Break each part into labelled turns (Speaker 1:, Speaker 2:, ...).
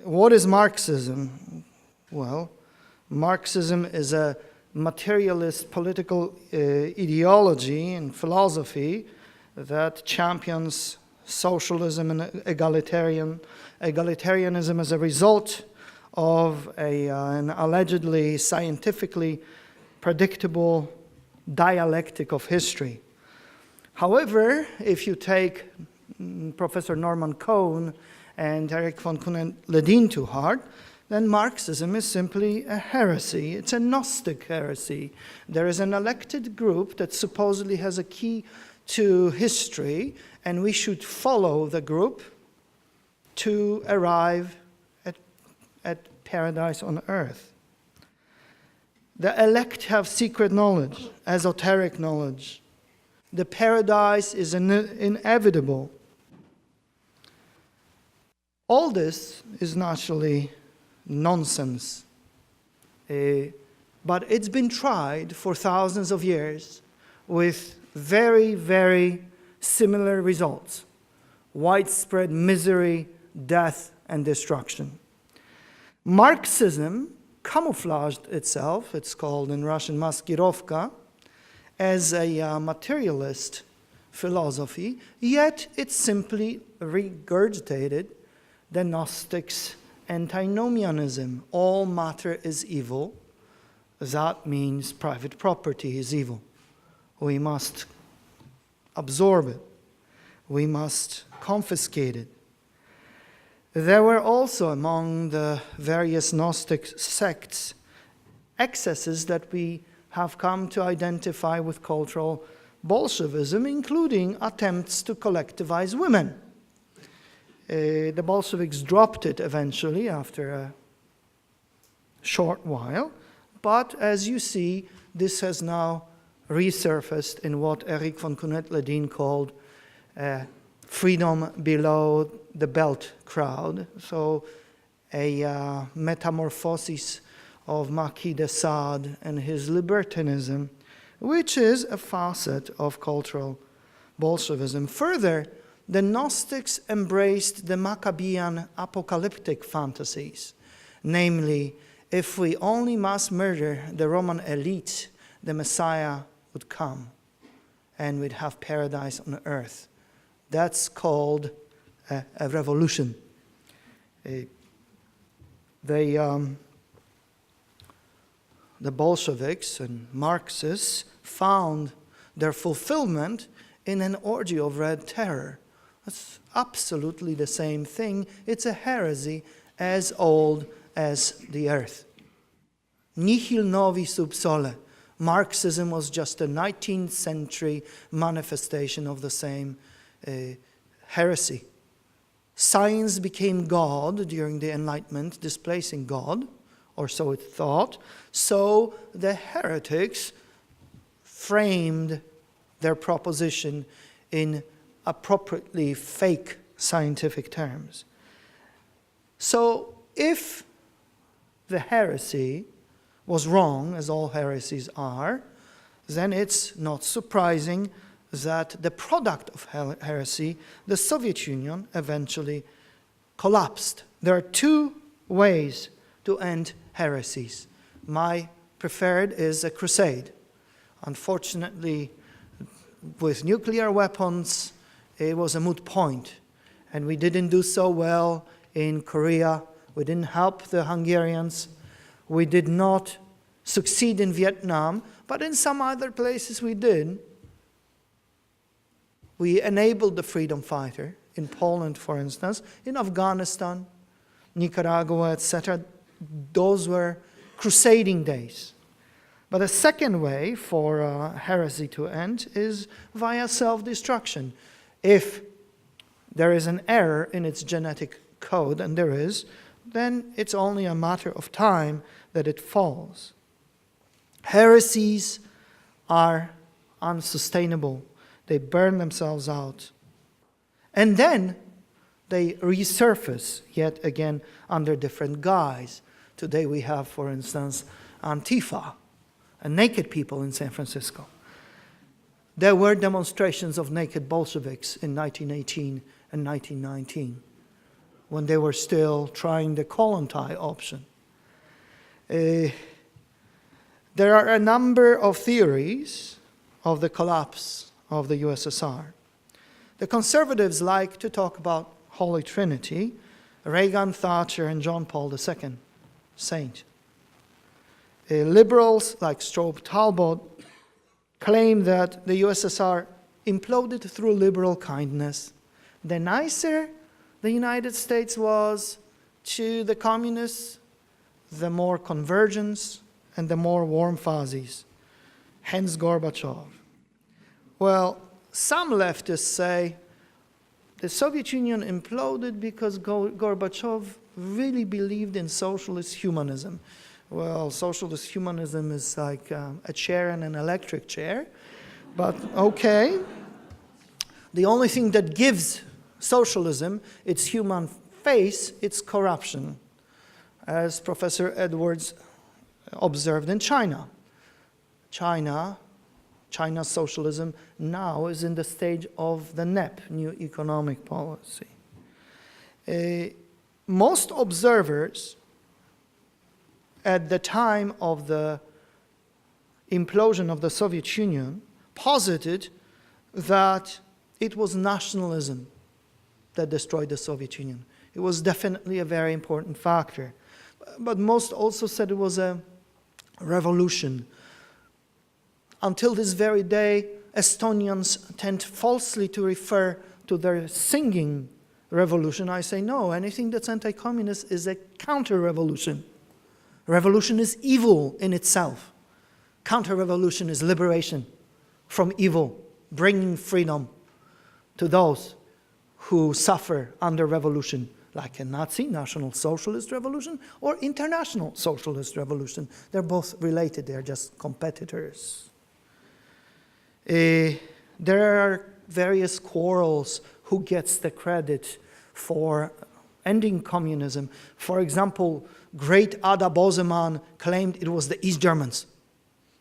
Speaker 1: what is Marxism? Well, Marxism is a materialist political ideology and philosophy that champions socialism and egalitarianism as a result of an allegedly scientifically predictable dialectic of history. However, if you take Professor Norman Cohn and Erich von Kuehnelt-Leddihn to heart, then Marxism is simply a heresy. It's a Gnostic heresy. There is an elected group that supposedly has a key to history, and we should follow the group to arrive at paradise on earth. The elect have secret knowledge, esoteric knowledge. The paradise is inevitable. All this is naturally nonsense, but it's been tried for thousands of years with very, very similar results: widespread misery, death, and destruction. Marxism camouflaged itself, it's called in Russian maskirovka, as a materialist philosophy, yet it simply regurgitated the Gnostics' antinomianism. All matter is evil. That means private property is evil. We must absorb it. We must confiscate it. There were also among the various Gnostic sects excesses that we have come to identify with cultural Bolshevism, including attempts to collectivize women. The Bolsheviks dropped it eventually after a short while, but as you see, this has now resurfaced in what Erich von Kuehnelt-Leddihn called freedom below the belt crowd, so a metamorphosis of Marquis de Sade and his libertinism, which is a facet of cultural Bolshevism. Further, the Gnostics embraced the Maccabean apocalyptic fantasies, namely, if we only mass murder the Roman elite, the Messiah would come and we'd have paradise on earth. That's called a revolution. The Bolsheviks and Marxists found their fulfillment in an orgy of red terror. It's absolutely the same thing. It's a heresy as old as the earth. Nihil novi sub sole. Marxism was just a 19th century manifestation of the same heresy. Science became God during the Enlightenment, displacing God, or so it thought. So the heretics framed their proposition in appropriately fake scientific terms. So if the heresy was wrong, as all heresies are, then it's not surprising that the product of heresy, the Soviet Union, eventually collapsed. There are two ways to end heresies. My preferred is a crusade. Unfortunately, with nuclear weapons, it was a moot point, and we didn't do so well in Korea. We didn't help the Hungarians. We did not succeed in Vietnam, but in some other places we did. We enabled the freedom fighter, in Poland, for instance, in Afghanistan, Nicaragua, etc. Those were crusading days. But a second way for heresy to end is via self-destruction. If there is an error in its genetic code, and there is, then it's only a matter of time that it falls. Heresies are unsustainable. They burn themselves out. And then they resurface yet again under different guise. Today we have, for instance, Antifa, and naked people in San Francisco. There were demonstrations of naked Bolsheviks in 1918 and 1919. when they were still trying the colon tie option. There are a number of theories of the collapse of the USSR. The conservatives like to talk about Holy Trinity, Reagan, Thatcher, and John Paul II, saint. Liberals like Strobe Talbot claim that the USSR imploded through liberal kindness. The nicer the United States was to the communists, the more convergence and the more warm fuzzies. Hence Gorbachev. Well, some leftists say the Soviet Union imploded because Gorbachev really believed in socialist humanism. Well, socialist humanism is like a chair and an electric chair, but okay. The only thing that gives socialism its human face, it's corruption, as Professor Edwards observed in China. China's socialism now is in the stage of the NEP, New Economic Policy. Most observers at the time of the implosion of the Soviet Union posited that it was nationalism that destroyed the Soviet Union. It was definitely a very important factor. But most also said it was a revolution. Until this very day, Estonians tend falsely to refer to their singing revolution. I say, no, anything that's anti-communist is a counter-revolution. Revolution is evil in itself. Counter-revolution is liberation from evil, bringing freedom to those who suffer under revolution, like a Nazi, National Socialist Revolution, or International Socialist Revolution. They're both related, they're just competitors. There are various quarrels who gets the credit for ending communism. For example, great Ada Bozeman claimed it was the East Germans.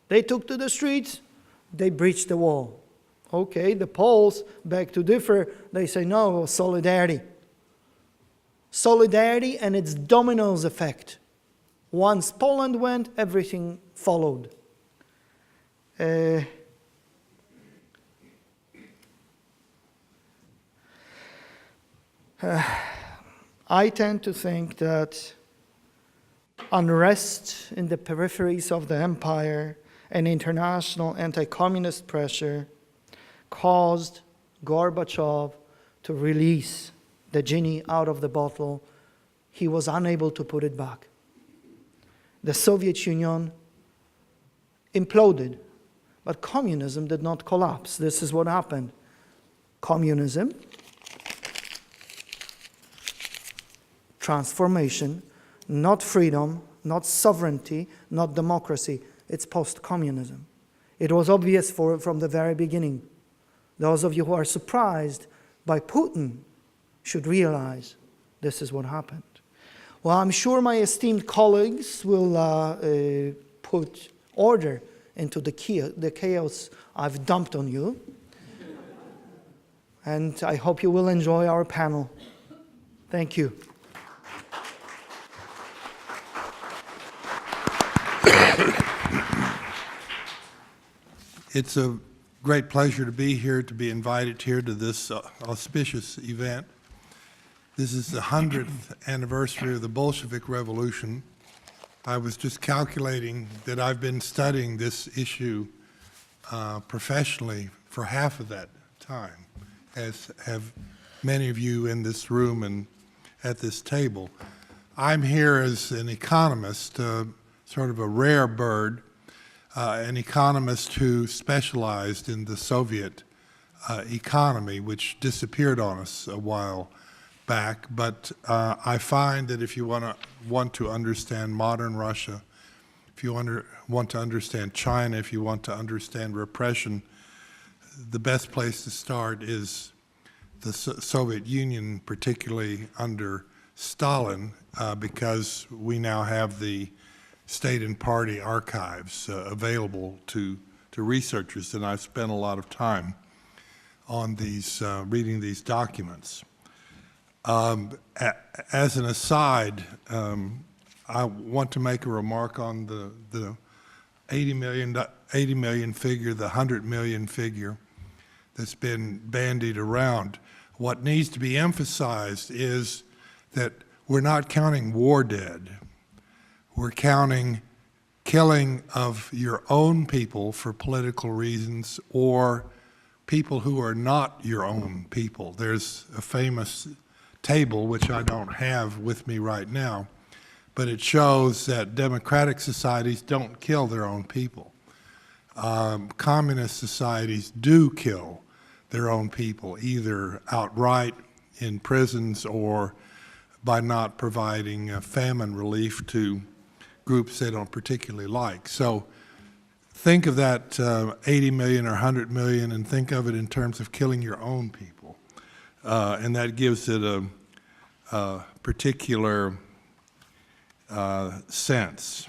Speaker 1: They took to the streets, they breached the wall. Okay, the Poles beg to differ. They say, no, it was solidarity. Solidarity and its dominoes effect. Once Poland went, everything followed. I tend to think that unrest in the peripheries of the empire and international anti-communist pressure caused Gorbachev to release the genie out of the bottle. He was unable to put it back. The Soviet Union imploded, but communism did not collapse. This is what happened. Communism, transformation, not freedom, not sovereignty, not democracy. It's post-communism. It was obvious from the very beginning. Those of you who are surprised by Putin should realize this is what happened. Well, I'm sure my esteemed colleagues will put order into the chaos I've dumped on you. And I hope you will enjoy our panel. Thank you.
Speaker 2: It's a great pleasure to be here, to be invited here to this auspicious event. This is the 100th anniversary of the Bolshevik Revolution. I was just calculating that I've been studying this issue professionally for half of that time, as have many of you in this room and at this table. I'm here as an economist, sort of a rare bird, an economist who specialized in the Soviet economy, which disappeared on us a while back. But I find that if you want to understand modern Russia, if you want to understand China, if you want to understand repression, the best place to start is the Soviet Union, particularly under Stalin, because we now have the state and party archives available to researchers, and I've spent a lot of time on these, reading these documents. As an aside, I want to make a remark on the 80 million figure, the 100 million figure that's been bandied around. What needs to be emphasized is that we're not counting war dead. We're counting killing of your own people for political reasons or people who are not your own people. There's a famous table, which I don't have with me right now, but it shows that democratic societies don't kill their own people. Communist societies do kill their own people, either outright in prisons or by not providing famine relief to groups they don't particularly like. So think of that 80 million or 100 million and think of it in terms of killing your own people. And that gives it a particular sense.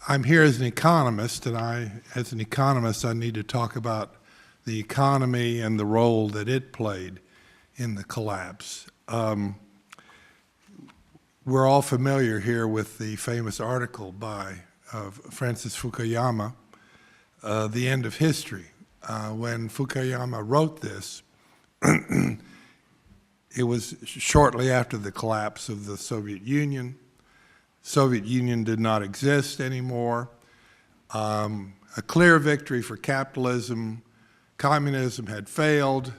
Speaker 2: I'm here as an economist, and as an economist, I need to talk about the economy and the role that it played in the collapse. We're all familiar here with the famous article by Francis Fukuyama, The End of History. When Fukuyama wrote this, it was shortly after the collapse of the Soviet Union. Soviet Union did not exist anymore. A clear victory for capitalism. Communism had failed.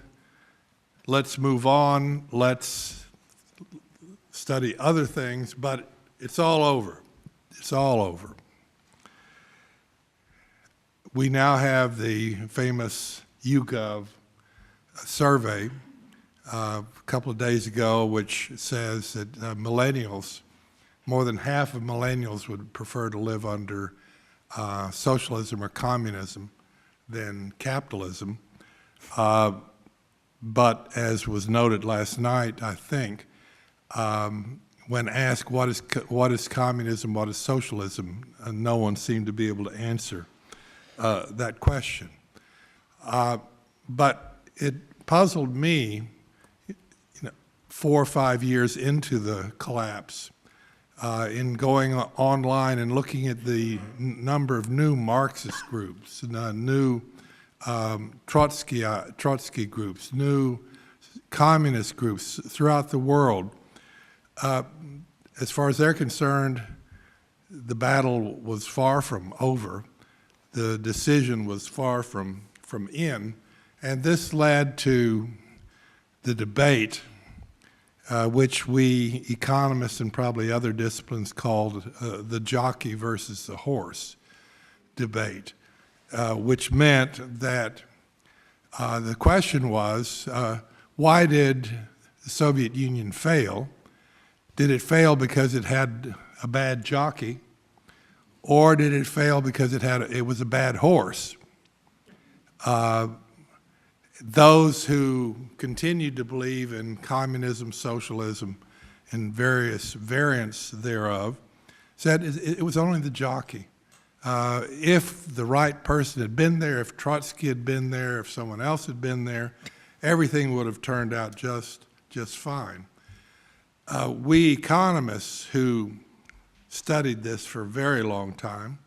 Speaker 2: Let's move on. Let's study other things, but it's all over. It's all over. We now have the famous YouGov survey a couple of days ago, which says that millennials, more than half of millennials would prefer to live under socialism or communism than capitalism. But as was noted last night, I think, when asked what is communism, what is socialism, no one seemed to be able to answer that question. But it puzzled me, 4 or 5 years into the collapse, in going online and looking at the number of new Marxist groups, new Trotsky groups, new communist groups throughout the world. As far as they're concerned, the battle was far from over. The decision was far from in, and this led to the debate, which we economists and probably other disciplines called the jockey versus the horse debate, which meant that the question was, why did the Soviet Union fail? Did it fail because it had a bad jockey, or did it fail because it was a bad horse? Those who continued to believe in communism, socialism, and various variants thereof said it was only the jockey. If the right person had been there, if Trotsky had been there, if someone else had been there, everything would have turned out just fine. We economists who studied this for a very long time,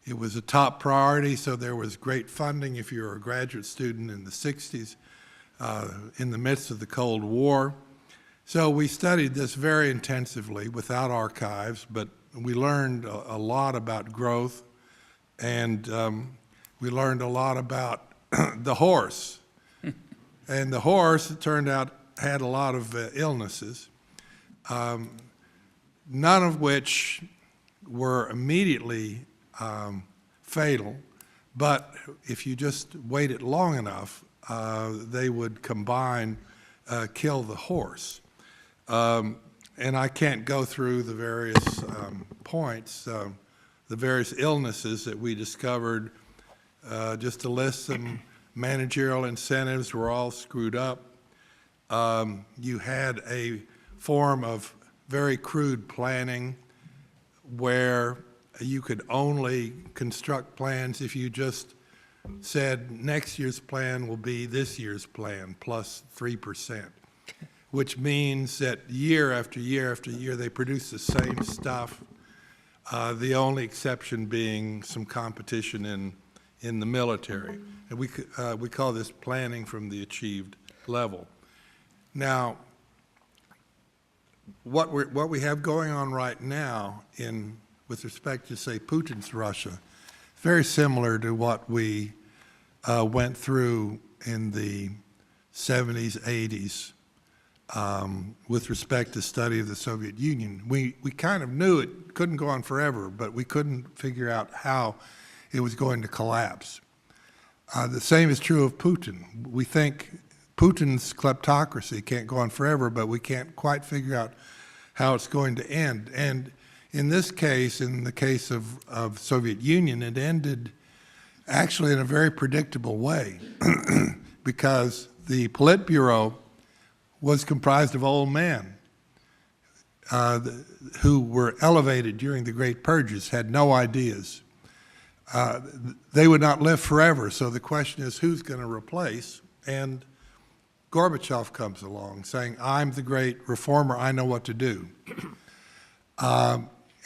Speaker 2: it was a top priority, so there was great funding if you were a graduate student in the 60s, in the midst of the Cold War. So we studied this very intensively without archives, but we learned a lot about growth, and we learned a lot about the horse. And the horse, it turned out, had a lot of illnesses, none of which were immediately fatal, but if you just waited long enough, they would combine, kill the horse. And I can't go through the various points, the various illnesses that we discovered. Just to list them, managerial incentives were all screwed up. You had a form of very crude planning where you could only construct plans if you just said next year's plan will be this year's plan plus 3%, which means that year after year after year they produce the same stuff, the only exception being some competition in the military. And we call this planning from the achieved level. Now, what we have going on right now with respect to, say, Putin's Russia, very similar to what we went through in the 70s, 80s with respect to study of the Soviet Union. We kind of knew it couldn't go on forever, but we couldn't figure out how it was going to collapse. The same is true of Putin. We think Putin's kleptocracy can't go on forever, but we can't quite figure out how it's going to end. And in this case, in the case of Soviet Union, it ended actually in a very predictable way because the Politburo was comprised of old men who were elevated during the Great Purges, had no ideas. They would not live forever, so the question is who's going to replace? And Gorbachev comes along saying, I'm the great reformer, I know what to do.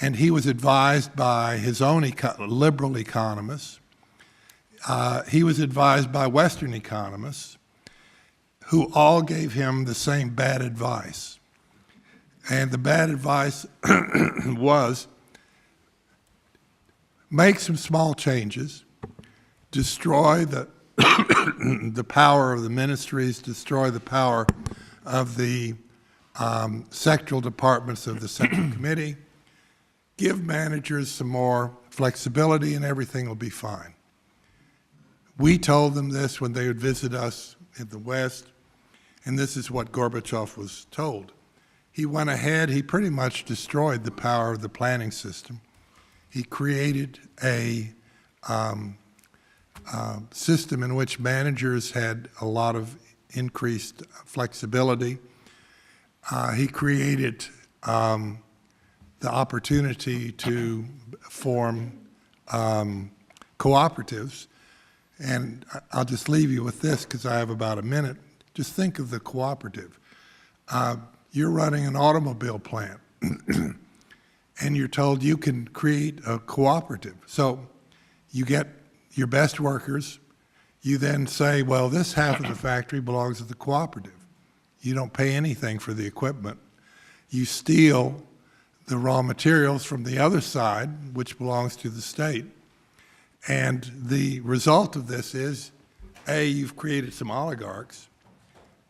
Speaker 2: And he was advised by his own liberal economists. He was advised by Western economists who all gave him the same bad advice. And the bad advice was, make some small changes, destroy the the power of the ministries, destroy the power of the sectoral departments of the Central Committee, give managers some more flexibility and everything will be fine. We told them this when they would visit us in the West, and this is what Gorbachev was told. He went ahead, he pretty much destroyed the power of the planning system. He created a system in which managers had a lot of increased flexibility. He created the opportunity to form cooperatives. And I'll just leave you with this because I have about a minute. Just think of the cooperative. You're running an automobile plant and you're told you can create a cooperative. So you get your best workers. You then say, well, this half of the factory belongs to the cooperative. You don't pay anything for the equipment. You steal the raw materials from the other side, which belongs to the state. And the result of this is, A, you've created some oligarchs,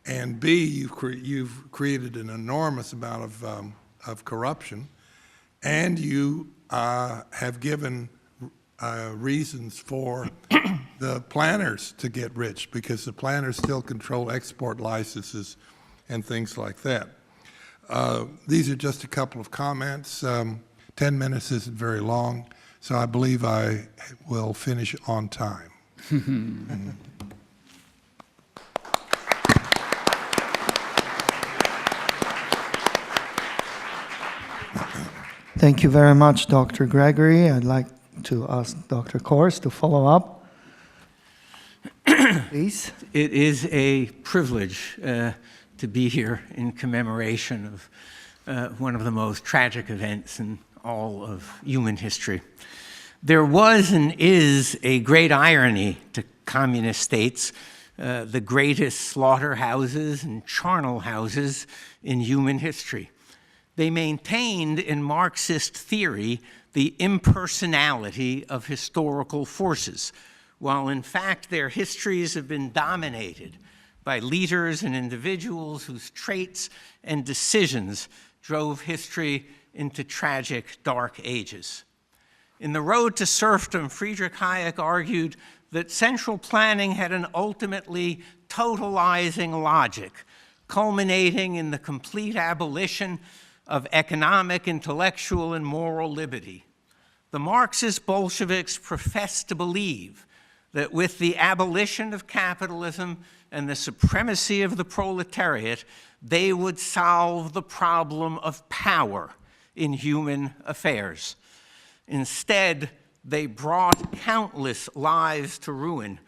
Speaker 2: and B, you've created an enormous amount of corruption, and you have given reasons for the planners to get rich because the planners still control export licenses and things like that. These are just a couple of comments. 10 minutes isn't very long, so I believe I will finish on time.
Speaker 1: Thank you very much, Dr. Gregory. I'd like to ask Dr. Kors to follow up. Please.
Speaker 3: It is a privilege to be here in commemoration of one of the most tragic events in all of human history. There was and is a great irony to communist states, the greatest slaughterhouses and charnel houses in human history. They maintained in Marxist theory the impersonality of historical forces, while in fact their histories have been dominated by leaders and individuals whose traits and decisions drove history into tragic, dark ages. In The Road to Serfdom, Friedrich Hayek argued that central planning had an ultimately totalizing logic, culminating in the complete abolition of economic, intellectual, and moral liberty. The Marxist Bolsheviks professed to believe that with the abolition of capitalism and the supremacy of the proletariat, they would solve the problem of power in human affairs. Instead, They brought countless lives to ruin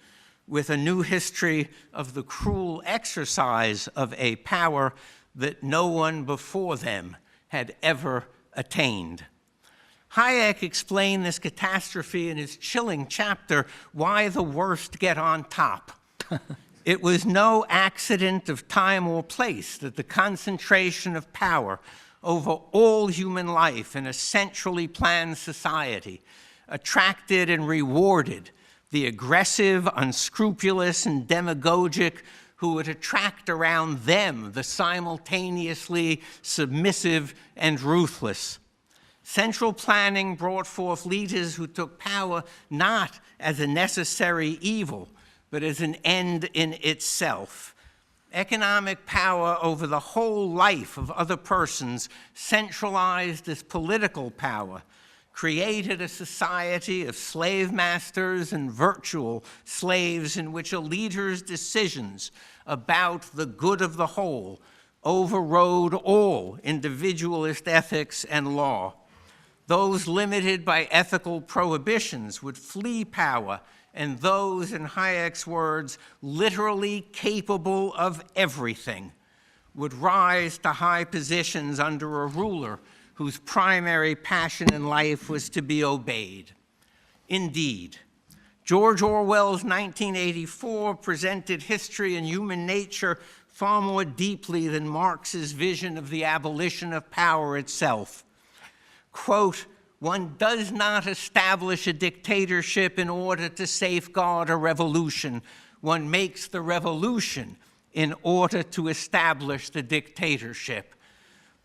Speaker 3: with a new history of the cruel exercise of a power that no one before them had ever attained. Hayek explained this catastrophe in his chilling chapter, Why the Worst Get on Top. It was no accident of time or place that the concentration of power over all human life in a centrally planned society attracted and rewarded the aggressive, unscrupulous, and demagogic who would attract around them the simultaneously submissive and ruthless. Central planning brought forth leaders who took power not as a necessary evil, but as an end in itself. Economic power over the whole life of other persons, centralized as political power, created a society of slave masters and virtual slaves in which a leader's decisions about the good of the whole overrode all individualist ethics and law. Those limited by ethical prohibitions would flee power, and those, in Hayek's words, literally capable of everything, would rise to high positions under a ruler whose primary passion in life was to be obeyed. Indeed, George Orwell's 1984 presented history and human nature far more deeply than Marx's vision of the abolition of power itself. Quote, one does not establish a dictatorship in order to safeguard a revolution. One makes the revolution in order to establish the dictatorship.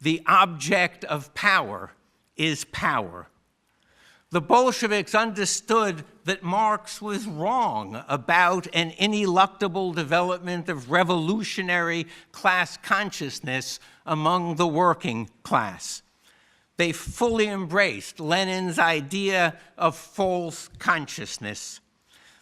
Speaker 3: The object of power is power. The Bolsheviks understood that Marx was wrong about an ineluctable development of revolutionary class consciousness among the working class. They fully embraced Lenin's idea of false consciousness.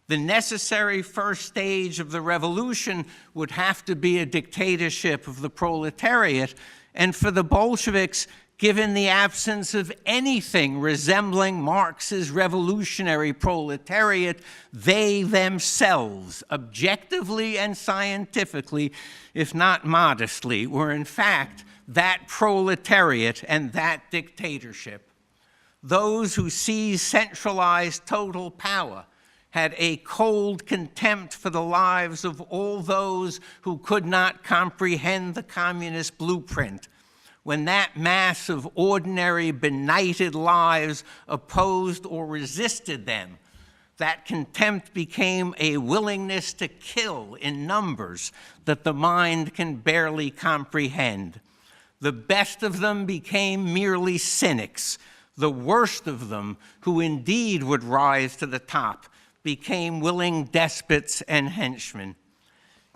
Speaker 3: The necessary first stage of the revolution would have to be a dictatorship of the proletariat, and for the Bolsheviks, given the absence of anything resembling Marx's revolutionary proletariat, they themselves, objectively and scientifically, if not modestly, were in fact that proletariat and that dictatorship. Those who seized centralized total power had a cold contempt for the lives of all those who could not comprehend the communist blueprint. When that mass of ordinary, benighted lives opposed or resisted them, that contempt became a willingness to kill in numbers that the mind can barely comprehend. The best of them became merely cynics. The worst of them, who indeed would rise to the top, became willing despots and henchmen.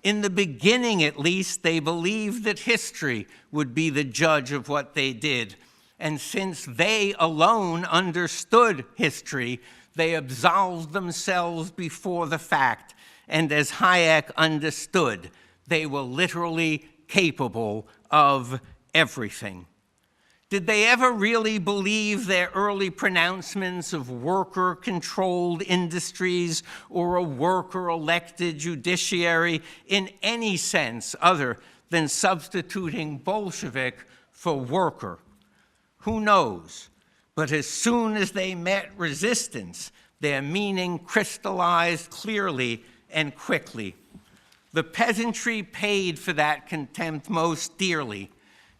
Speaker 3: In the beginning, at least, they believed that history would be the judge of what they did. And since they alone understood history, they absolved themselves before the fact. And as Hayek understood, they were literally capable of everything. Did they ever really believe their early pronouncements of worker-controlled industries or a worker-elected judiciary in any sense other than substituting Bolshevik for worker? Who knows? But as soon as they met resistance, their meaning crystallized clearly and quickly. The peasantry paid for that contempt most dearly.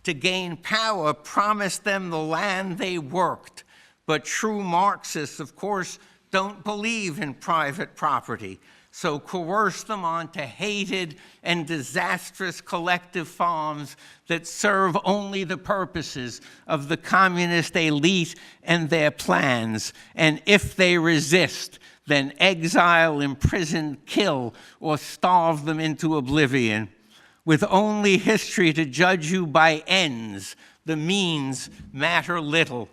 Speaker 3: To gain power promised them the land they worked. But true Marxists, of course, don't believe in private property, so coerce them onto hated and disastrous collective farms that serve only the purposes of the communist elite and their plans. And if they resist, then exile, imprison, kill, or starve them into oblivion. With only history to judge you by ends, the means matter little.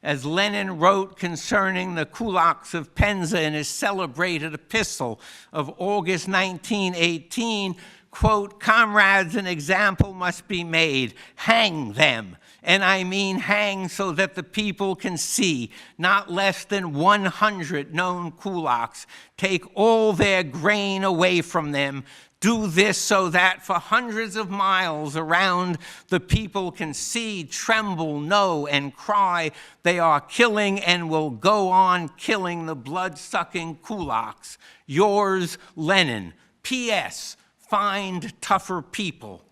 Speaker 3: As Lenin wrote concerning the kulaks of Penza in his celebrated epistle of August 1918, quote, "Comrades, an example must be made. Hang them." And I mean hang so that the people can see. Not less than 100 known kulaks. Take all their grain away from them. Do this so that for hundreds of miles around the people can see, tremble, know, and cry they are killing and will go on killing the blood-sucking kulaks. Yours, Lenin. P.S. Find tougher people.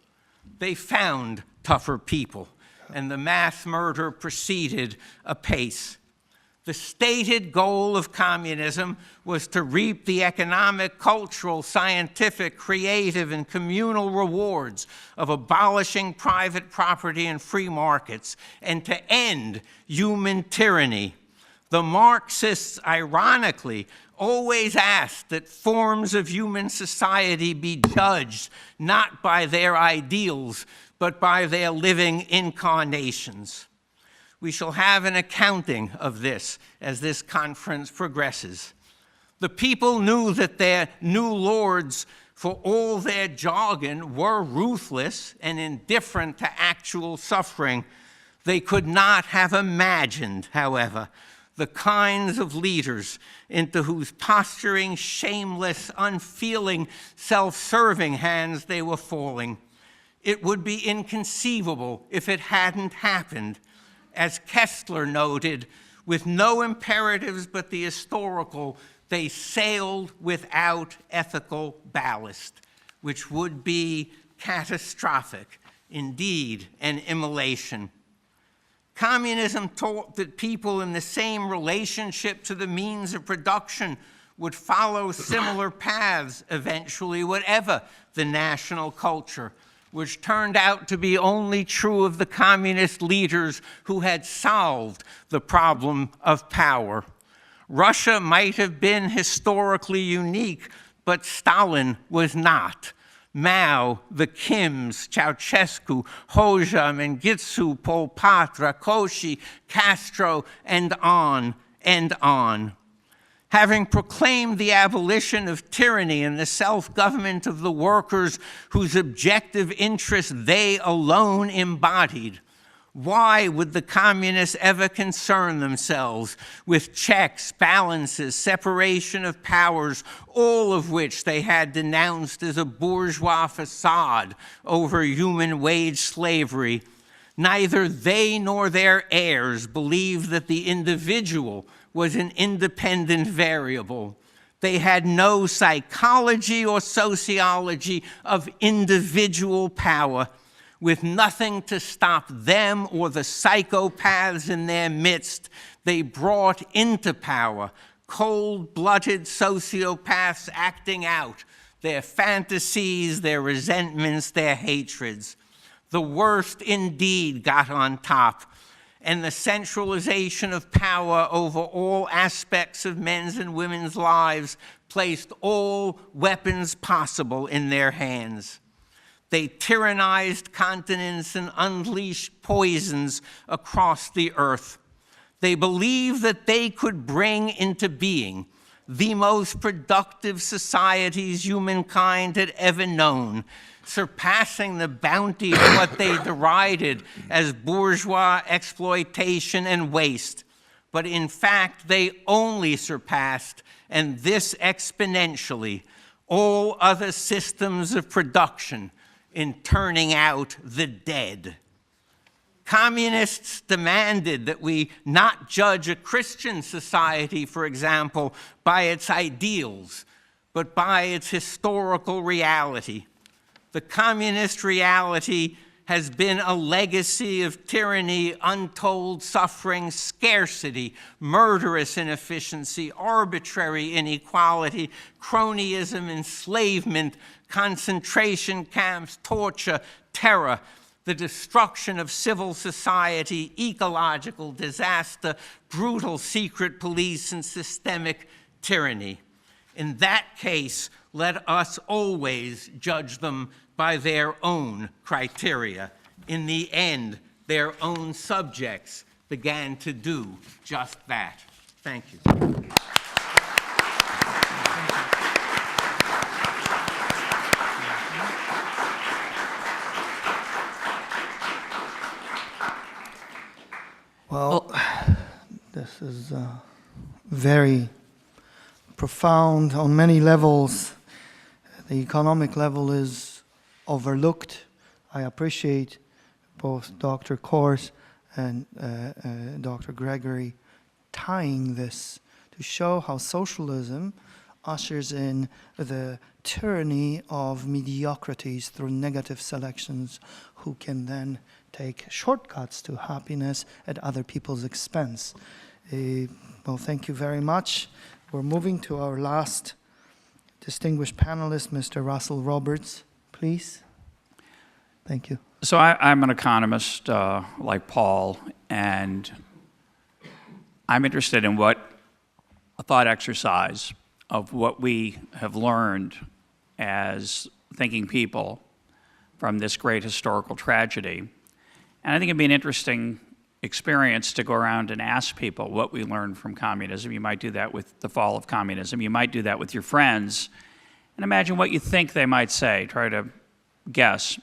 Speaker 3: They found tougher people, and the mass murder proceeded apace. The stated goal of communism was to reap the economic, cultural, scientific, creative, and communal rewards of abolishing private property and free markets, and to end human tyranny. The Marxists, ironically, always asked that forms of human society be judged not by their ideals, but by their living incarnations. We shall have an accounting of this as this conference progresses. The people knew that their new lords, for all their jargon, were ruthless and indifferent to actual suffering. They could not have imagined, however, the kinds of leaders into whose posturing, shameless, unfeeling, self-serving hands they were falling. It would be inconceivable if it hadn't happened. As Kessler noted, with no imperatives but the historical, they sailed without ethical ballast, which would be catastrophic, indeed an immolation. Communism taught that people in the same relationship to the means of production would follow similar paths eventually, whatever the national culture, which turned out to be only true of the communist leaders who had solved the problem of power. Russia might have been historically unique, but Stalin was not. Mao, the Kims, Ceausescu, Hoxha, Mengistu, Pol Pot, Rákosi, Castro, and on and on. Having proclaimed the abolition of tyranny and the self-government of the workers whose objective interests they alone embodied, why would the communists ever concern themselves with checks, balances, separation of powers, all of which they had denounced as a bourgeois facade over human wage slavery? Neither they nor their heirs believed that the individual was an independent variable. They had no psychology or sociology of individual power, with nothing to stop them or the psychopaths in their midst. They brought into power cold-blooded sociopaths acting out their fantasies, their resentments, their hatreds. The worst indeed got on top, and the centralization of power over all aspects of men's and women's lives placed all weapons possible in their hands. They tyrannized continents and unleashed poisons across the earth. They believed that they could bring into being the most productive societies humankind had ever known, surpassing the bounty of what they derided as bourgeois exploitation and waste. But in fact, they only surpassed, and this exponentially, all other systems of production in turning out the dead. Communists demanded that we not judge a Christian society, for example, by its ideals, but by its historical reality. The communist reality has been a legacy of tyranny, untold suffering, scarcity, murderous inefficiency, arbitrary inequality, cronyism, enslavement, concentration camps, torture, terror, the destruction of civil society, ecological disaster, brutal secret police, and systemic tyranny. In that case, let us always judge them by their own criteria. In the end, their own subjects began to do just that. Thank you.
Speaker 1: Well, this is very profound on many levels. The economic level is overlooked. I appreciate both Dr. Kors and Dr. Gregory tying this to show how socialism ushers in the tyranny of mediocrities through negative selections who can then take shortcuts to happiness at other people's expense. Well, thank you very much. We're moving to our last distinguished panelist, Mr. Russell Roberts, please. Thank you.
Speaker 4: So I'm an economist like Paul, and I'm interested in what a thought exercise of what we have learned as thinking people from this great historical tragedy. And I think it'd be an interesting experience to go around and ask people what we learned from communism. You might do that with the fall of communism. You might do that with your friends. And imagine what you think they might say. Try to guess.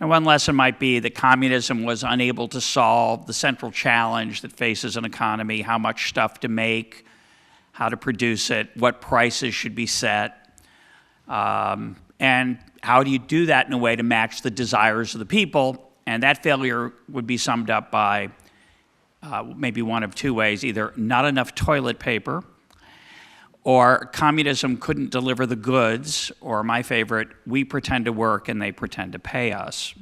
Speaker 4: And one lesson might be that communism was unable to solve the central challenge that faces an economy: how much stuff to make, how to produce it, what prices should be set, and how do you do that in a way to match the desires of the people. And that failure would be summed up by maybe one of two ways: either not enough toilet paper, or communism couldn't deliver the goods, or my favorite, we pretend to work and they pretend to pay us.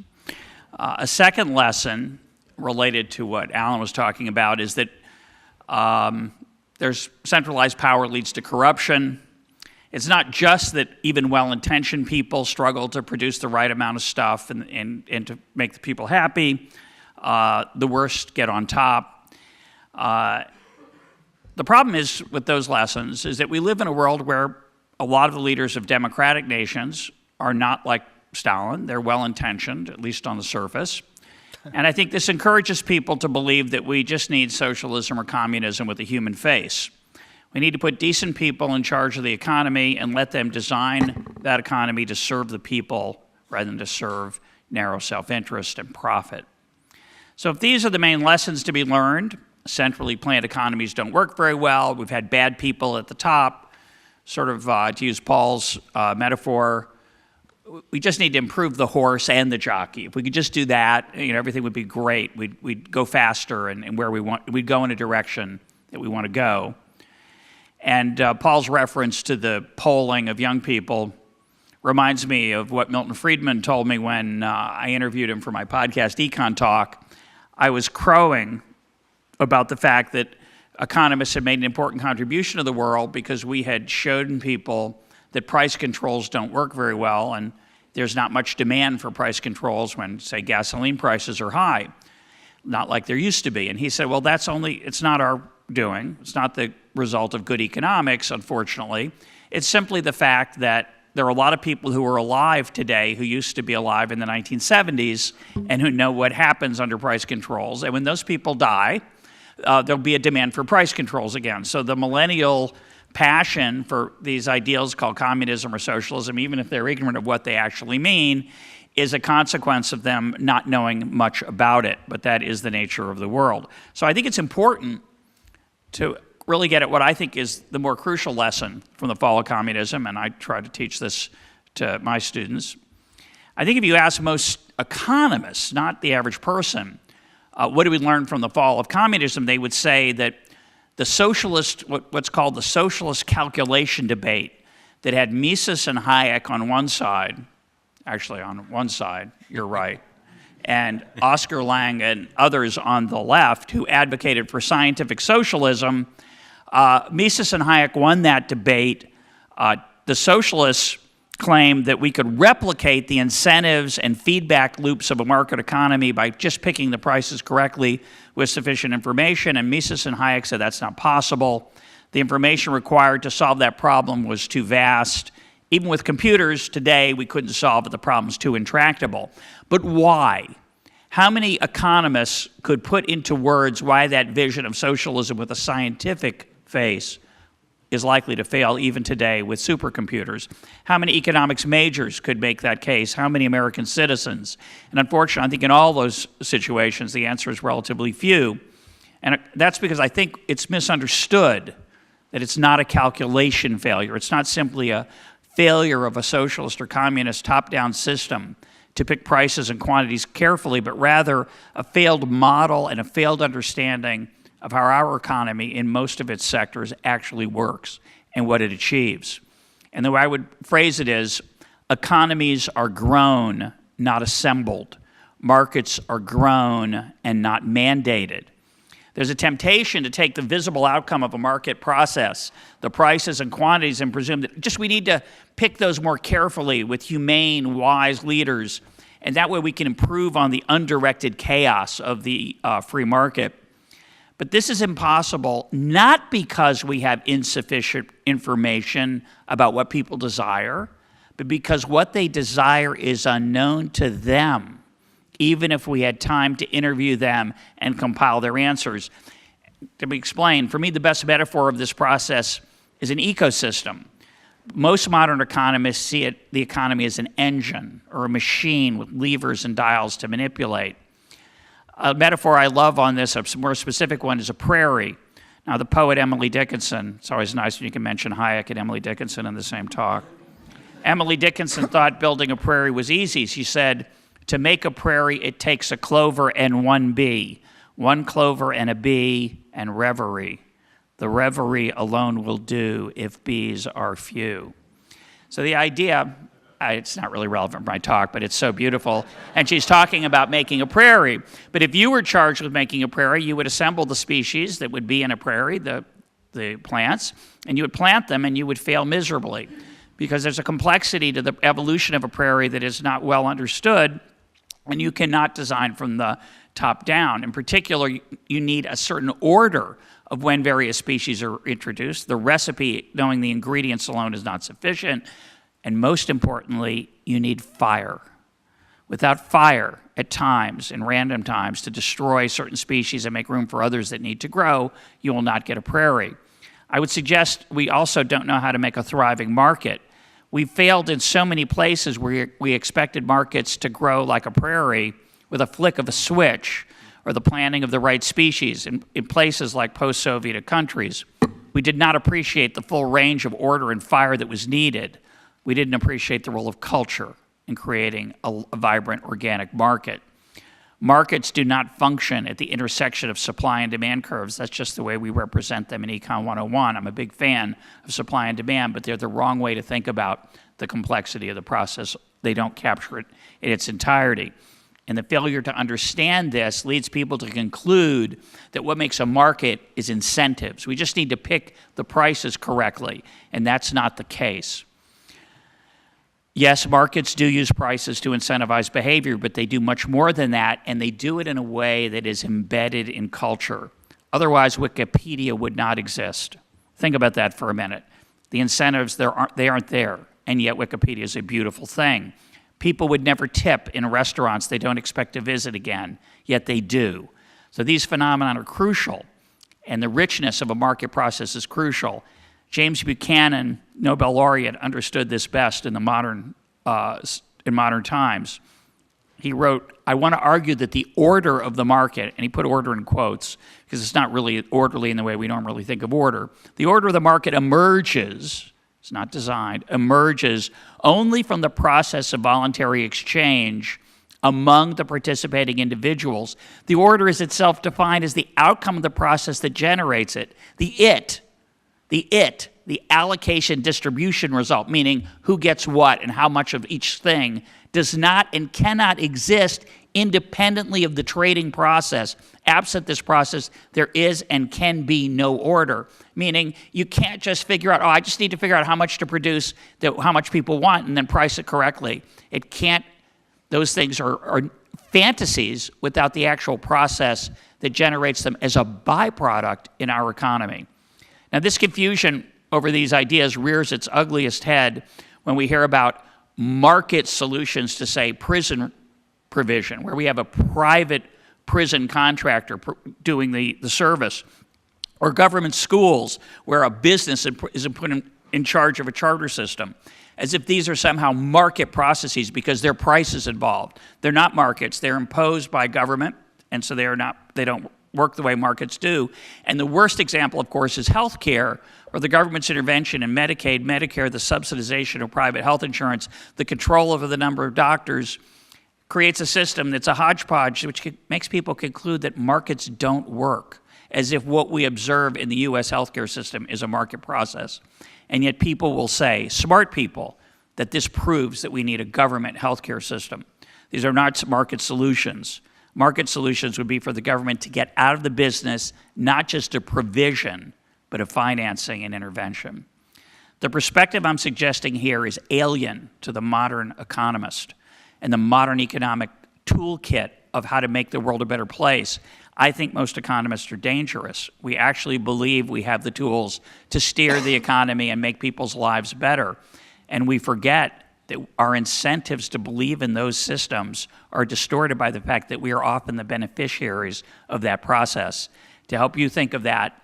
Speaker 4: A second lesson related to what Alan was talking about is that there's centralized power leads to corruption. It's not just that even well-intentioned people struggle to produce the right amount of stuff and to make the people happy. The worst get on top. The problem is with those lessons is that we live in a world where a lot of the leaders of democratic nations are not like Stalin. They're well-intentioned, at least on the surface. And I think this encourages people to believe that we just need socialism or communism with a human face. We need to put decent people in charge of the economy and let them design that economy to serve the people rather than to serve narrow self-interest and profit. So if these are the main lessons to be learned, centrally planned economies don't work very well. We've had bad people at the top. Sort of, to use Paul's metaphor, we just need to improve the horse and the jockey. If we could just do that, everything would be great. We'd go faster and where we want. We'd go in a direction that we want to go. And Paul's reference to the polling of young people reminds me of what Milton Friedman told me when I interviewed him for my podcast, Econ Talk. I was crowing about the fact that economists had made an important contribution to the world because we had shown people that price controls don't work very well, and there's not much demand for price controls when, say, gasoline prices are high, not like there used to be. And he said, well, it's not our doing. It's not the result of good economics, unfortunately. It's simply the fact that there are a lot of people who are alive today who used to be alive in the 1970s and who know what happens under price controls. And when those people die, there'll be a demand for price controls again. So the millennial passion for these ideals called communism or socialism, even if they're ignorant of what they actually mean, is a consequence of them not knowing much about it. But that is the nature of the world. So I think it's important to really get at what I think is the more crucial lesson from the fall of communism, and I try to teach this to my students. I think if you ask most economists, not the average person, what do we learn from the fall of communism, they would say that the socialist, what's called the socialist calculation debate that had Mises and Hayek on one side, actually on one side, you're right, and Oscar Lange and others on the left who advocated for scientific socialism, Mises and Hayek won that debate. The socialists claimed that we could replicate the incentives and feedback loops of a market economy by just picking the prices correctly with sufficient information, and Mises and Hayek said that's not possible. The information required to solve that problem was too vast. Even with computers today, we couldn't solve it. The problem's too intractable. But why? How many economists could put into words why that vision of socialism with a scientific face is likely to fail even today with supercomputers? How many economics majors could make that case? How many American citizens? And unfortunately, I think in all those situations, the answer is relatively few. And that's because I think it's misunderstood that it's not a calculation failure. It's not simply a failure of a socialist or communist top-down system to pick prices and quantities carefully, but rather a failed model and a failed understanding of how our economy in most of its sectors actually works and what it achieves. And the way I would phrase it is, economies are grown, not assembled. Markets are grown and not mandated. There's a temptation to take the visible outcome of a market process, the prices and quantities, and presume that just we need to pick those more carefully with humane, wise leaders, and that way we can improve on the undirected chaos of the free market. But this is impossible, not because we have insufficient information about what people desire, but because what they desire is unknown to them, even if we had time to interview them and compile their answers. To be explained, for me, the best metaphor of this process is an ecosystem. Most modern economists see the economy as an engine or a machine with levers and dials to manipulate. A metaphor I love on this, a more specific one, is a prairie. Now, the poet Emily Dickinson, it's always nice when you can mention Hayek and Emily Dickinson in the same talk. Emily Dickinson thought building a prairie was easy. She said, to make a prairie, it takes a clover and one bee, one clover and a bee, and reverie. The reverie alone will do if bees are few. So the idea, it's not really relevant for my talk, but it's so beautiful. And she's talking about making a prairie. But if you were charged with making a prairie, you would assemble the species that would be in a prairie, the plants, and you would plant them and you would fail miserably because there's a complexity to the evolution of a prairie that is not well understood, and you cannot design from the top down. In particular, you need a certain order of when various species are introduced. The recipe, knowing the ingredients alone, is not sufficient. And most importantly, you need fire. Without fire, at times, in random times, to destroy certain species and make room for others that need to grow, you will not get a prairie. I would suggest we also don't know how to make a thriving market. We failed in so many places where we expected markets to grow like a prairie with a flick of a switch or the planting of the right species in places like post-Soviet countries. We did not appreciate the full range of order and fire that was needed. We didn't appreciate the role of culture in creating a vibrant organic market. Markets do not function at the intersection of supply and demand curves. That's just the way we represent them in Econ 101. I'm a big fan of supply and demand, but they're the wrong way to think about the complexity of the process. They don't capture it in its entirety. And the failure to understand this leads people to conclude that what makes a market is incentives. We just need to pick the prices correctly, and that's not the case. Yes, markets do use prices to incentivize behavior, but they do much more than that, and they do it in a way that is embedded in culture. Otherwise, Wikipedia would not exist. Think about that for a minute. The incentives, they aren't there, and yet Wikipedia is a beautiful thing. People would never tip in restaurants they don't expect to visit again, yet they do. So these phenomena are crucial, and the richness of a market process is crucial. James Buchanan, Nobel laureate, understood this best in modern times. He wrote, I want to argue that the order of the market, and he put order in quotes because it's not really orderly in the way we normally think of order. The order of the market emerges, it's not designed, emerges only from the process of voluntary exchange among the participating individuals. The order is itself defined as the outcome of the process that generates it. The allocation distribution result, meaning who gets what and how much of each thing, does not and cannot exist independently of the trading process. Absent this process, there is and can be no order, meaning you can't just figure out, I just need to figure out how much to produce, how much people want, and then price it correctly. It can't, those things are fantasies without the actual process that generates them as a byproduct in our economy. Now, this confusion over these ideas rears its ugliest head when we hear about market solutions to, say, prison provision, where we have a private prison contractor doing the service, or government schools, where a business is put in charge of a charter system, as if these are somehow market processes because there are prices involved. They're not markets. They're imposed by government, and so they don't work the way markets do. And the worst example, of course, is healthcare, where the government's intervention in Medicaid, Medicare, the subsidization of private health insurance, the control over the number of doctors, creates a system that's a hodgepodge, which makes people conclude that markets don't work, as if what we observe in the U.S. healthcare system is a market process. And yet people will say, smart people, that this proves that we need a government healthcare system. These are not market solutions. Market solutions would be for the government to get out of the business, not just of provision, but of financing and intervention. The perspective I'm suggesting here is alien to the modern economist and the modern economic toolkit of how to make the world a better place. I think most economists are dangerous. We actually believe we have the tools to steer the economy and make people's lives better. And we forget that our incentives to believe in those systems are distorted by the fact that we are often the beneficiaries of that process. To help you think of that,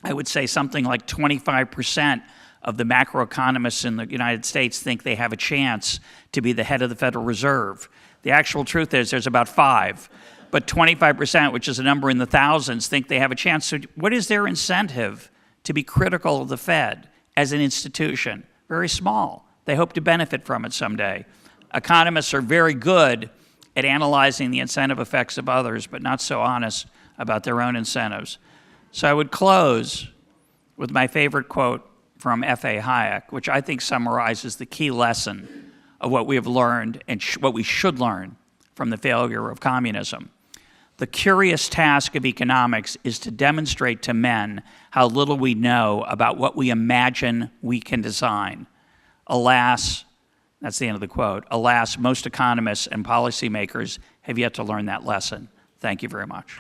Speaker 4: I would say something like 25% of the macroeconomists in the United States think they have a chance to be the head of the Federal Reserve. The actual truth is there's about 5. But 25%, which is a number in the thousands, think they have a chance. So what is their incentive to be critical of the Fed as an institution? Very small. They hope to benefit from it someday. Economists are very good at analyzing the incentive effects of others, but not so honest about their own incentives. So I would close with my favorite quote from F.A. Hayek, which I think summarizes the key lesson of what we have learned and what we should learn from the failure of communism. The curious task of economics is to demonstrate to men how little we know about what we imagine we can design. Alas, that's the end of the quote, alas, most economists and policymakers have yet to learn that lesson. Thank you very much.